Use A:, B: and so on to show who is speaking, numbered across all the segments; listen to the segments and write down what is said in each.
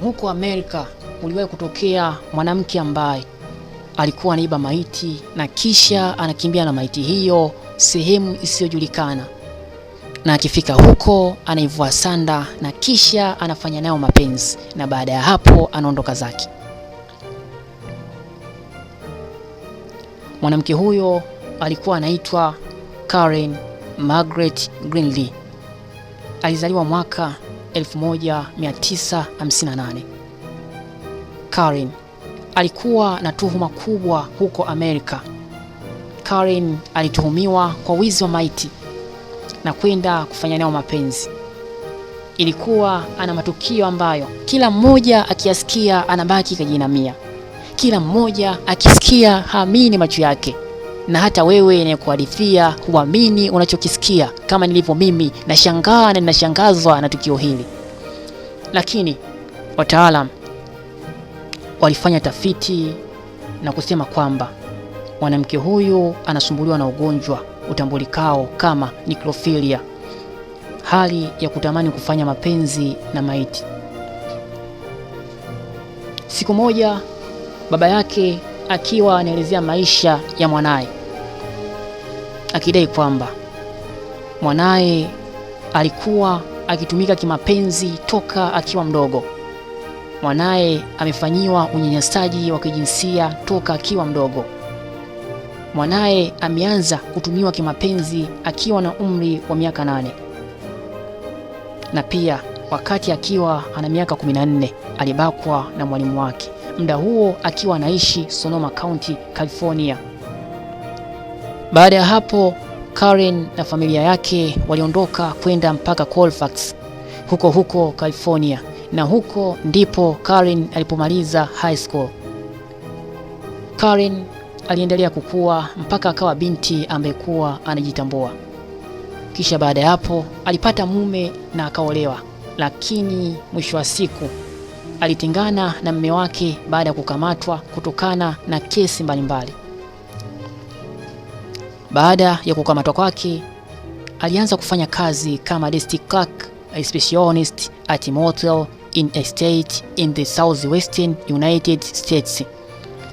A: Huko Amerika uliwahi kutokea mwanamke ambaye alikuwa anaiba maiti na kisha anakimbia na maiti hiyo sehemu isiyojulikana, na akifika huko anaivua sanda na kisha anafanya nayo mapenzi, na baada ya hapo anaondoka zake. Mwanamke huyo alikuwa anaitwa Karen Margaret Greenlee. Alizaliwa mwaka 1958. Karen alikuwa na tuhuma kubwa huko Amerika. Karen alituhumiwa kwa wizi wa maiti na kwenda kufanya nao mapenzi. Ilikuwa ana matukio ambayo kila mmoja akiyasikia anabaki kajinamia. Kila mmoja akisikia haamini macho yake, na hata wewe ninayekuhadithia huamini unachokisikia, kama nilivyo mimi nashangaa na ninashangazwa na tukio hili. Lakini wataalamu walifanya tafiti na kusema kwamba mwanamke huyu anasumbuliwa na ugonjwa utambulikao kama necrophilia, hali ya kutamani kufanya mapenzi na maiti. Siku moja baba yake akiwa anaelezea maisha ya mwanaye, akidai kwamba mwanaye alikuwa akitumika kimapenzi toka akiwa mdogo. Mwanaye amefanyiwa unyanyasaji wa kijinsia toka akiwa mdogo. Mwanaye ameanza kutumiwa kimapenzi akiwa na umri wa miaka 8. Na pia wakati akiwa ana miaka 14 alibakwa na mwalimu wake, muda huo akiwa anaishi Sonoma County, California. Baada ya hapo Karen na familia yake waliondoka kwenda mpaka Colfax huko California, na huko ndipo Karen alipomaliza high school. Karen aliendelea kukua mpaka akawa binti ambaye kuwa anajitambua. Kisha baada ya hapo alipata mume na akaolewa, lakini mwisho wa siku alitengana na mume wake baada ya kukamatwa kutokana na kesi mbalimbali. Baada ya kukamatwa kwake alianza kufanya kazi kama desk clerk, receptionist at motel in a state in the southwestern United States.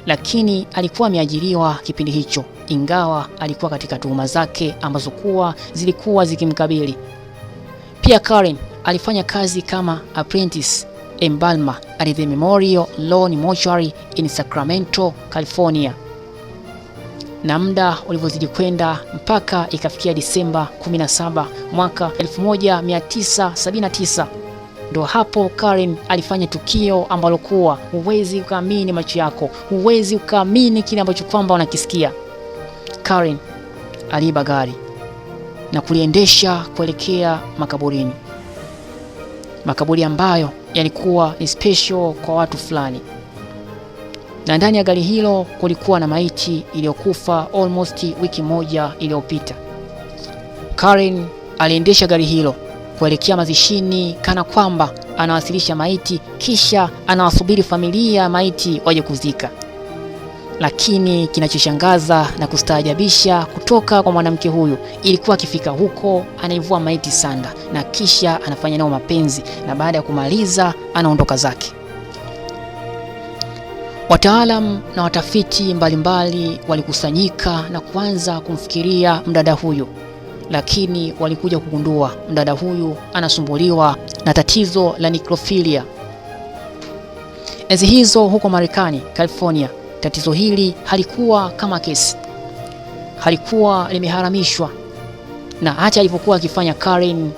A: Lakini alikuwa ameajiriwa kipindi hicho, ingawa alikuwa katika tuhuma zake ambazo zilikuwa zikimkabili. Pia Karen alifanya kazi kama apprentice embalmer at the Memorial Lawn Mortuary in Sacramento, California. Na muda ulivyozidi kwenda mpaka ikafikia Disemba 17 mwaka 1979, ndo hapo Karen alifanya tukio ambalo huwezi ukaamini macho yako, huwezi ukaamini kile ambacho kwamba unakisikia. Karen aliiba gari na kuliendesha kuelekea makaburini, makaburi ambayo yalikuwa ni special kwa watu fulani, na ndani ya gari hilo kulikuwa na maiti iliyokufa almost wiki moja iliyopita. Karen aliendesha gari hilo kuelekea mazishini kana kwamba anawasilisha maiti, kisha anawasubiri familia ya maiti waje kuzika. Lakini kinachoshangaza na kustaajabisha kutoka kwa mwanamke huyu ilikuwa akifika huko anaivua maiti sanda na kisha anafanya nao mapenzi, na baada ya kumaliza anaondoka zake. Wataalamu na watafiti mbalimbali walikusanyika na kuanza kumfikiria mdada huyu, lakini walikuja kugundua mdada huyu anasumbuliwa na tatizo la necrophilia. Enzi hizo huko Marekani, California, tatizo hili halikuwa kama kesi, halikuwa limeharamishwa, na hata alipokuwa akifanya Karen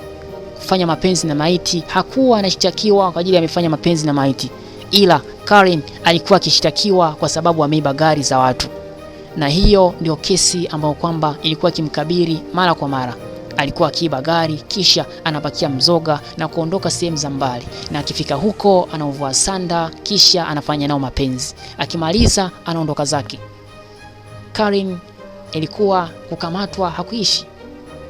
A: kufanya mapenzi na maiti hakuwa anashtakiwa kwa ajili ya amefanya mapenzi na maiti, ila Karen alikuwa akishtakiwa kwa sababu ameiba gari za watu. Na hiyo ndio kesi ambayo kwamba ilikuwa kimkabiri mara kwa mara. Alikuwa akiiba gari kisha anapakia mzoga na kuondoka sehemu za mbali, na akifika huko anauvua sanda kisha anafanya nao mapenzi, akimaliza anaondoka zake. Karen ilikuwa kukamatwa hakuishi,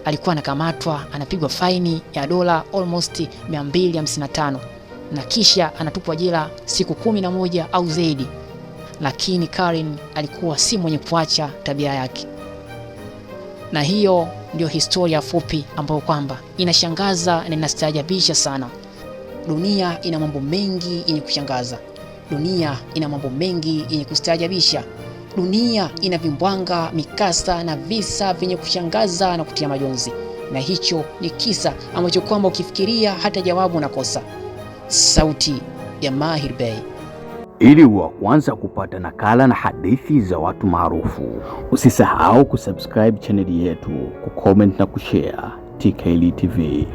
A: alikuwa anakamatwa anapigwa faini ya dola almost 255 na kisha anatupwa jela siku 11 au zaidi. Lakini Karen alikuwa si mwenye kuacha tabia yake. Na hiyo ndio historia fupi ambayo kwamba inashangaza na inastaajabisha sana. Dunia ina mambo mengi yenye kushangaza. Dunia ina mambo mengi yenye kustaajabisha. Dunia ina vimbwanga, mikasa na visa vyenye kushangaza na kutia majonzi. Na hicho ni kisa ambacho kwamba ukifikiria hata jawabu unakosa. Sauti ya Mahir Bey.
B: Ili wa kwanza kupata nakala na hadithi za watu maarufu, usisahau kusubscribe channel yetu, kucomment na kushare TKL TV.